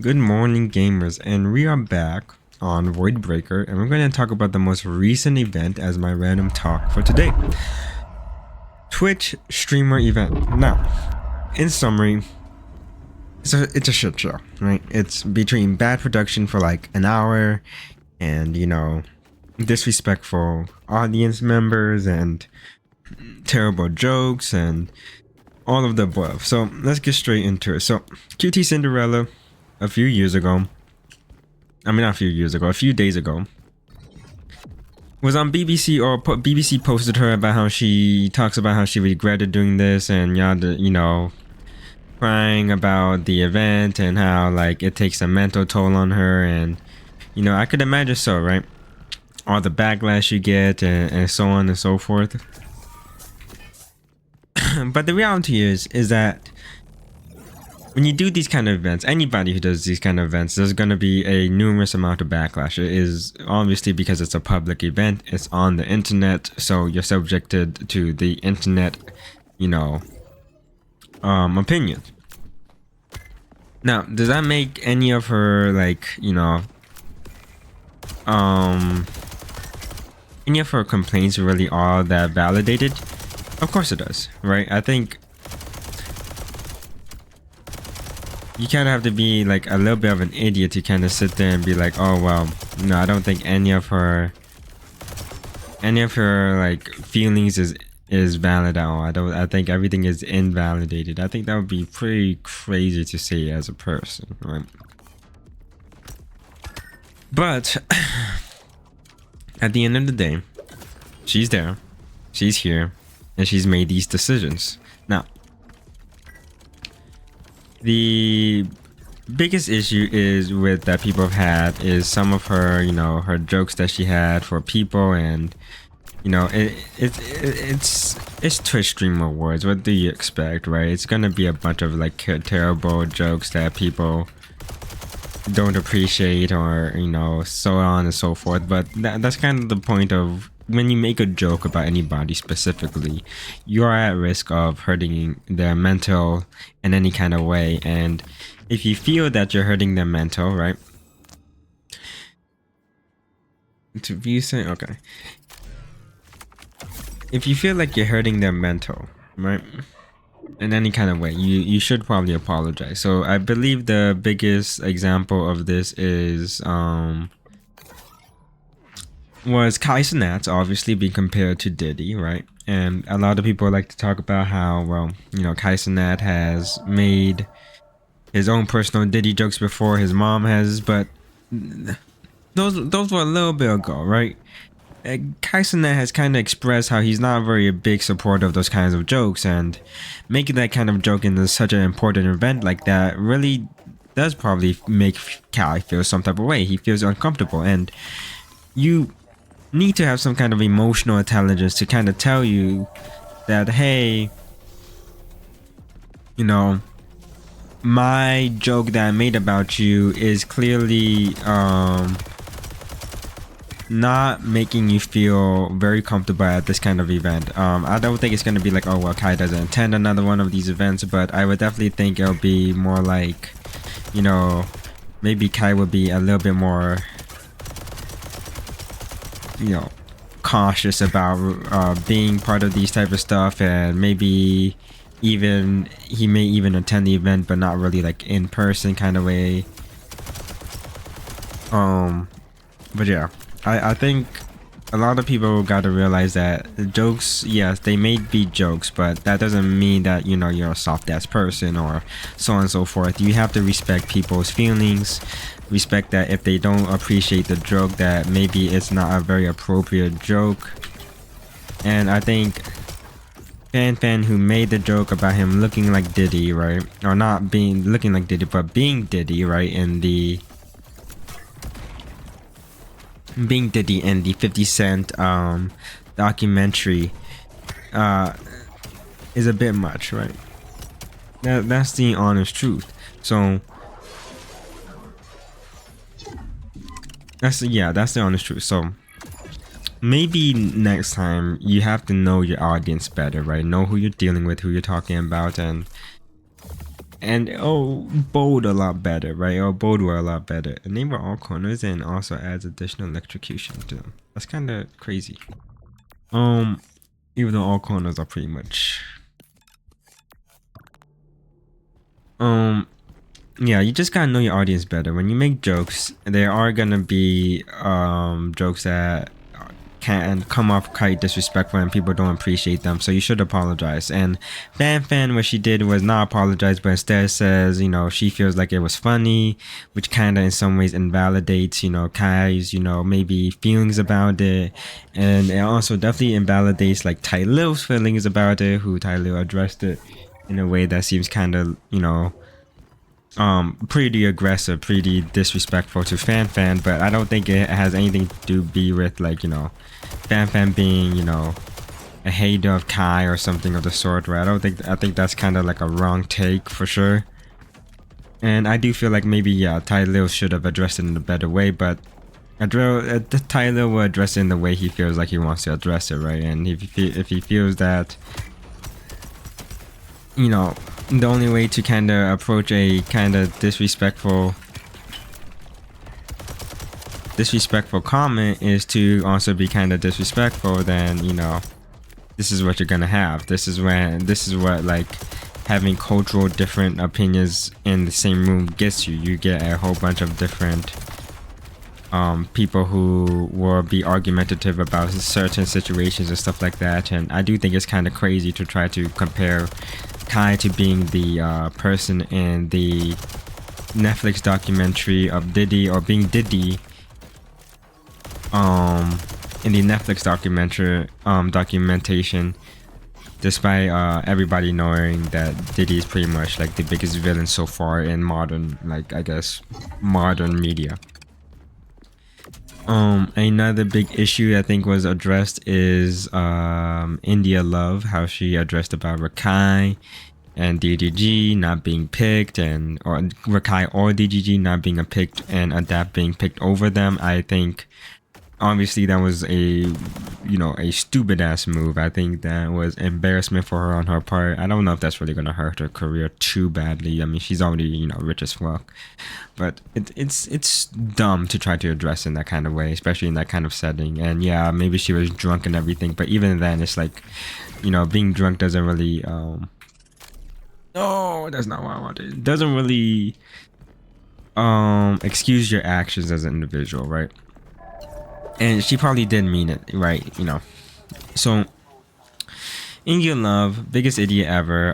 Good morning, gamers, and we are back on Void Breaker, and we're going to talk about the most recent event as my random talk for today. Twitch streamer event. Now, in summary, it's a shit show, right? It's between bad production for like an hour and, disrespectful audience members and terrible jokes and all of the above. So let's get straight into it. So QT Cinderella, a few days ago, was on BBC, or BBC posted her about how she talks about how she regretted doing this and crying about the event and how like it takes a mental toll on her. And I could imagine, so right, all the backlash you get and so on and so forth. But the reality is that when you do these kind of events, anybody who does these kind of events, there's going to be a numerous amount of backlash. It is obviously because it's a public event, it's on the internet, so you're subjected to the internet, opinion. Now, does that make any of her any of her complaints really all that validated? Of course it does, right? I think you kind of have to be like a little bit of an idiot to kind of sit there and be like, oh well, no, I don't think any of her like feelings is valid at all. I think everything is invalidated. I think that would be pretty crazy to say as a person, right? But at the end of the day, she's there, she's here, and she's made these decisions. Now, the biggest issue is with that people have had is some of her, her jokes that she had for people, and it's Twitch Streamer Awards. What do you expect, right? It's gonna be a bunch of like terrible jokes that people don't appreciate, or so on and so forth. But that's kind of the point of when you make a joke about anybody specifically, you are at risk of hurting their mental in any kind of way. And if you feel that you're hurting their mental, right? To be saying, okay. If you feel like you're hurting their mental, right? In any kind of way, you should probably apologize. So I believe the biggest example of this is was Kai Cenat obviously being compared to Diddy, right? And a lot of people like to talk about how, well, Kai Cenat has made his own personal Diddy jokes before his mom has, but those were a little bit ago, right? Kai Cenat has kind of expressed how he's not a very big supporter of those kinds of jokes, and making that kind of joke in such an important event like that really does probably make Kai feel some type of way. He feels uncomfortable, and you need to have some kind of emotional intelligence to kind of tell you that, hey, my joke that I made about you is clearly not making you feel very comfortable at this kind of event. I don't think it's going to be like, oh well, Kai doesn't attend another one of these events, but I would definitely think it'll be more like, maybe Kai would be a little bit more cautious about being part of these type of stuff, and maybe he may even attend the event but not really like in person kind of way. But yeah, I think a lot of people got to realize that jokes, yes, they may be jokes, but that doesn't mean that you're a soft ass person or so on and so forth. You have to respect people's feelings, respect that if they don't appreciate the joke, that maybe it's not a very appropriate joke. And I think Fan who made the joke about him looking like Diddy, right, or not being looking like Diddy but being Diddy, right, in the being Diddy in the 50 Cent documentary is a bit much, right? That's the honest truth. So that's the honest truth. So maybe next time you have to know your audience better, right? Know who you're dealing with, who you're talking about, and and oh, bode a lot better, right? Or bode were a lot better. Enable all corners and also adds additional electrocution to them. That's kind of crazy. Even though all corners are pretty much yeah, you just gotta know your audience better. When you make jokes, there are gonna be jokes that can come off quite disrespectful and people don't appreciate them, so you should apologize. And Fan what she did was not apologize, but instead says, you know, she feels like it was funny, which kind of in some ways invalidates, you know, Kai's, you know, maybe feelings about it. And it also definitely invalidates like Tai Lil's feelings about it, who Tai Lil addressed it in a way that seems kind of, you know, pretty aggressive, pretty disrespectful to Fan, but I don't think it has anything to do with, like, you know, Fan being, you know, a hater of Kai or something of the sort, right? I think that's kind of like a wrong take for sure. And I do feel like maybe, yeah, Tai Lil should have addressed it in a better way, but Tai Lil will address it in the way he feels like he wants to address it, right? And if he feels that, you know, the only way to kind of approach a kind of disrespectful comment is to also be kind of disrespectful, then, you know, this is what you're gonna have. This is what like having cultural different opinions in the same room gets you. You get a whole bunch of different people who will be argumentative about certain situations and stuff like that. And I do think it's kind of crazy to try to compare Kai to being the person in the Netflix documentary of Diddy, or being Diddy in the Netflix documentation, despite everybody knowing that Diddy is pretty much like the biggest villain so far in modern, like, I guess, modern media. Another big issue I think was addressed is India Love, how she addressed about Rakai and DGG not being picked, and or Rakai or DGG not being picked and Adapt being picked over them. I think obviously that was a, you know, a stupid ass move. I think that was embarrassment for her on her part. I don't know if that's really gonna hurt her career too badly. I mean, she's already, you know, rich as fuck, but it's dumb to try to address in that kind of way, especially in that kind of setting. And yeah, maybe she was drunk and everything, but even then, it's like, you know, being drunk doesn't really no, that's not what I wanted. It doesn't really excuse your actions as an individual, right? And she probably didn't mean it, right? You know. So, India Love, biggest idiot ever.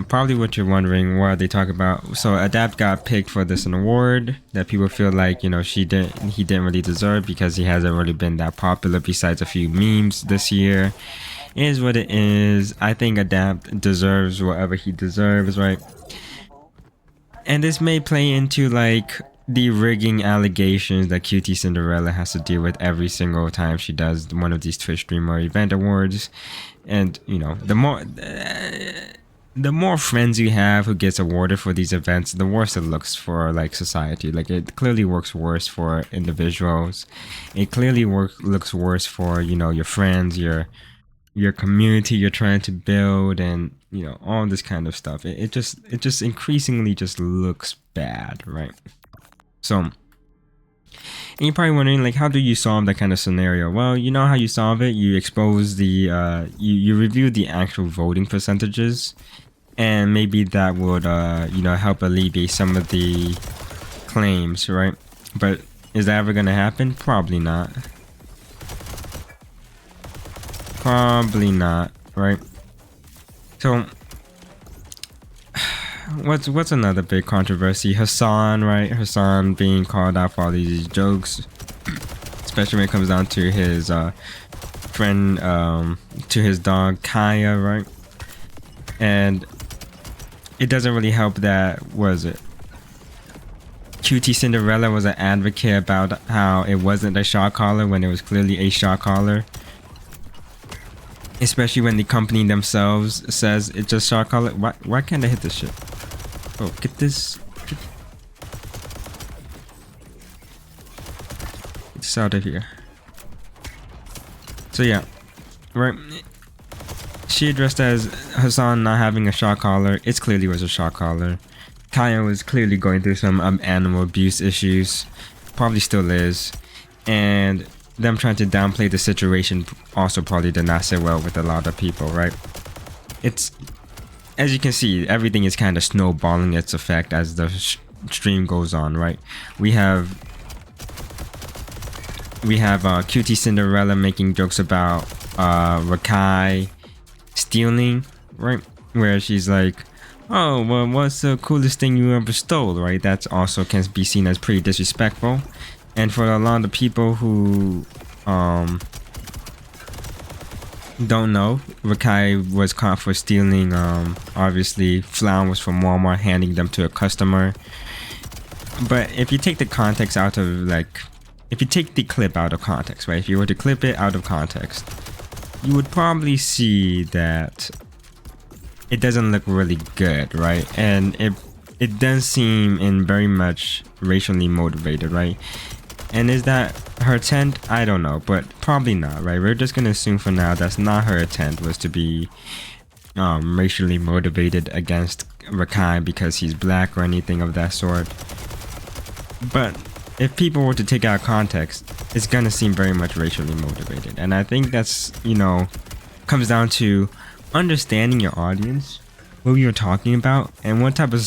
Probably what you're wondering, what they talk about. So Adapt got picked for this an award that people feel like, you know, he didn't really deserve because he hasn't really been that popular besides a few memes this year. It is what it is. I think Adapt deserves whatever he deserves, right? And this may play into like the rigging allegations that QT Cinderella has to deal with every single time she does one of these Twitch streamer event awards. And, you know, the more friends you have who gets awarded for these events, the worse it looks for like society. Like, it clearly works worse for individuals. It clearly looks worse for, you know, your friends, your community you're trying to build, and, you know, all this kind of stuff. It just increasingly just looks bad, right? So, and you're probably wondering, like, how do you solve that kind of scenario? Well, you know how you solve it. You expose the you review the actual voting percentages, and maybe that would you know, help alleviate some of the claims, right? But is that ever gonna happen? Probably not. Probably not, right? So, what's another big controversy? Hassan, right? Hassan being called out for all these jokes, especially when it comes down to his friend, to his dog Kaya, right? And it doesn't really help that, was it? QT Cinderella was an advocate about how it wasn't a shot caller when it was clearly a shot caller. Especially when the company themselves says it's just shot caller. Why can't I hit this shit? Oh, get this out of here. So yeah, right. She addressed as Hassan not having a shot caller. It clearly was a shot caller. Kaya was clearly going through some animal abuse issues, probably still is, and them trying to downplay the situation also probably did not sit well with a lot of people, right? It's, as you can see, everything is kind of snowballing its effect as the stream goes on, right? We have QT Cinderella making jokes about Rakai stealing, right? Where she's like, oh, well, what's the coolest thing you ever stole, right? That's also can be seen as pretty disrespectful. And for a lot of people who don't know, Rakai was caught for stealing obviously flowers from Walmart, handing them to a customer. But if you take the context out of, like, if you take the clip out of context, right? If you were to clip it out of context, you would probably see that it doesn't look really good, right? And it does seem in very much racially motivated, right? And is that her intent? I don't know, but probably not, right? We're just gonna assume for now that's not her intent, was to be racially motivated against Rakai because he's black or anything of that sort. But if people were to take out context, it's gonna seem very much racially motivated. And I think that's, you know, comes down to understanding your audience, what you're talking about, and what type of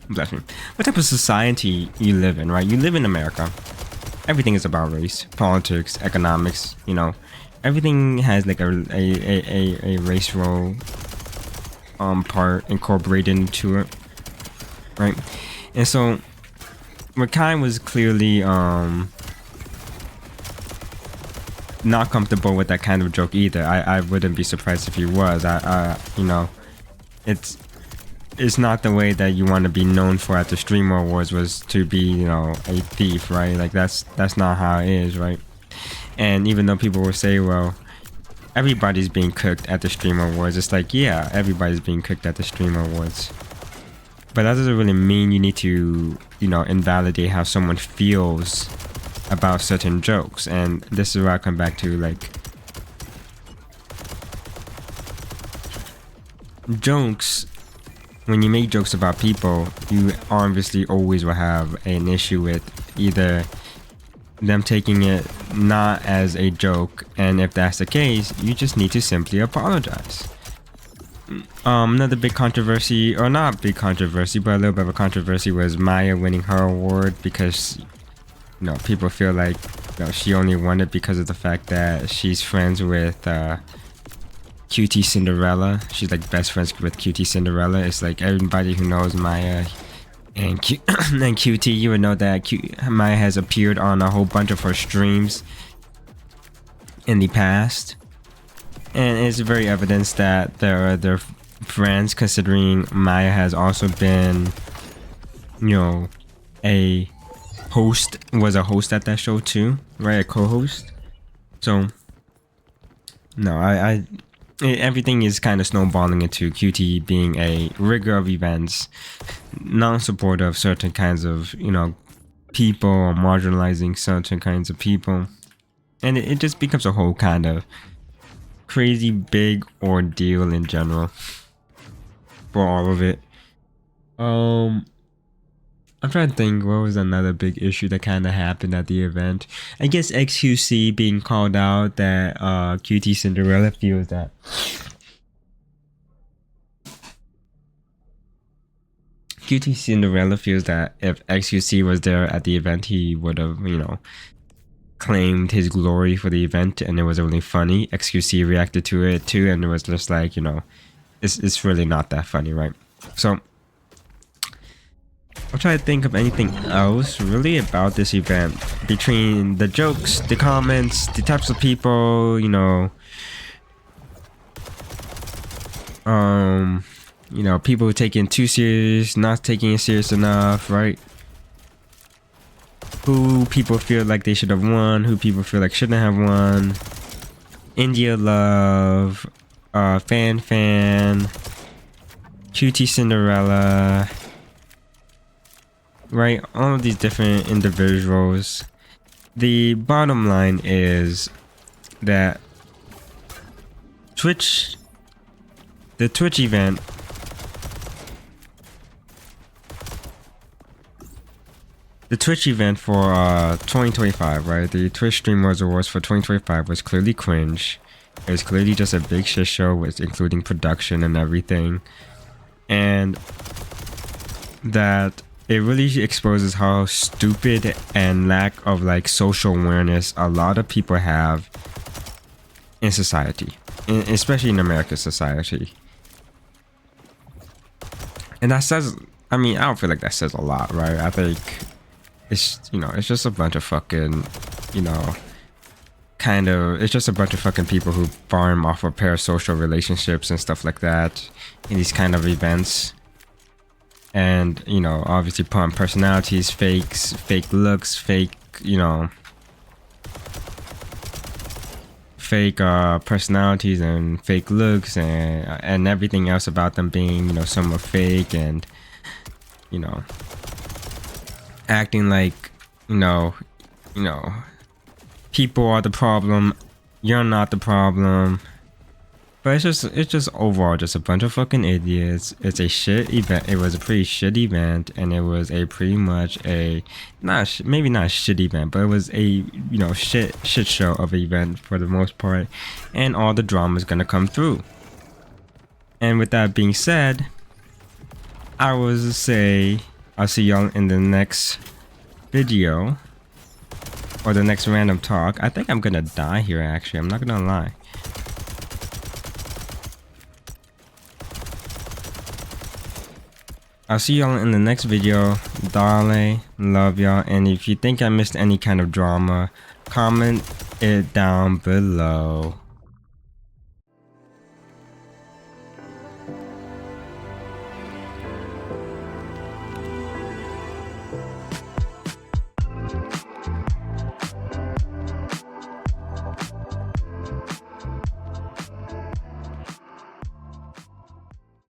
bless me, what type of society you live in, right? You live in America. Everything is about race, politics, economics, you know. Everything has like a racial part incorporated into it, right? And so Rakai was clearly not comfortable with that kind of joke either. I wouldn't be surprised if he was. You know, it's not the way that you want to be known for at the Streamer Awards, was to be, you know, a thief, right? Like that's not how it is, right? And even though people will say, well, everybody's being cooked at the Streamer Awards, it's like, yeah, everybody's being cooked at the Streamer Awards. But that doesn't really mean you need to, you know, invalidate how someone feels about certain jokes. And this is where I come back to, like, jokes. When you make jokes about people, you obviously always will have an issue with either them taking it not as a joke, and if that's the case, you just need to simply apologize. Another big controversy, or not big controversy, but a little bit of a controversy, was Maya winning her award because, you know, people feel like, you know, she only won it because of the fact that she's friends with QT Cinderella. She's like best friends with QT Cinderella. It's like everybody who knows Maya and QT, you would know that Maya has appeared on a whole bunch of her streams in the past. And it's very evident that they're friends, considering Maya has also been, you know, was a host at that show too, right? A co-host. So, no, everything is kind of snowballing into QT being a rigger of events, non-supporter of certain kinds of, you know, people, or marginalizing certain kinds of people. And it just becomes a whole kind of crazy big ordeal in general for all of it. I'm trying to think what was another big issue that kind of happened at the event. I guess XQC being called out that QT Cinderella feels that QT Cinderella feels that if XQC was there at the event, he would have, you know, claimed his glory for the event, and it was only funny. XQC reacted to it too, and it was just like, you know, it's really not that funny, right? So I'm trying to think of anything else really about this event, between the jokes, the comments, the types of people, you know, people taking it too serious, not taking it serious enough, right? Who people feel like they should have won, who people feel like shouldn't have won. India Love, Fan, QT Cinderella, right? All of these different individuals. The bottom line is that the Twitch event the Twitch event for 2025, right? The Twitch Streamers Awards for 2025 was clearly cringe. It was clearly just a big shit show, with including production and everything, and that it really exposes how stupid and lack of like social awareness a lot of people have in society, especially in American society. And that says, I mean, I don't feel like that says a lot, right? I think it's, you know, it's just a bunch of fucking, you know, it's just a bunch of fucking people who farm off of parasocial relationships and stuff like that in these kind of events. And, you know, obviously put on personalities, fake looks, fake, you know, fake personalities and fake looks, and everything else about them being, you know, somewhat fake, and, you know, acting like, you know, people are the problem, you're not the problem. But it's just overall just a bunch of fucking idiots. It's a shit event. It was a pretty shit event, and it was a pretty much a maybe not a shit event, but it was a, you know, shit show of an event for the most part, and all the drama is gonna come through. And with that being said, I will say I'll see y'all in the next video, or the next random talk. I think I'm gonna die here, actually. I'm not gonna lie. I'll see y'all in the next video. Darling, love y'all. And if you think I missed any kind of drama, comment it down below.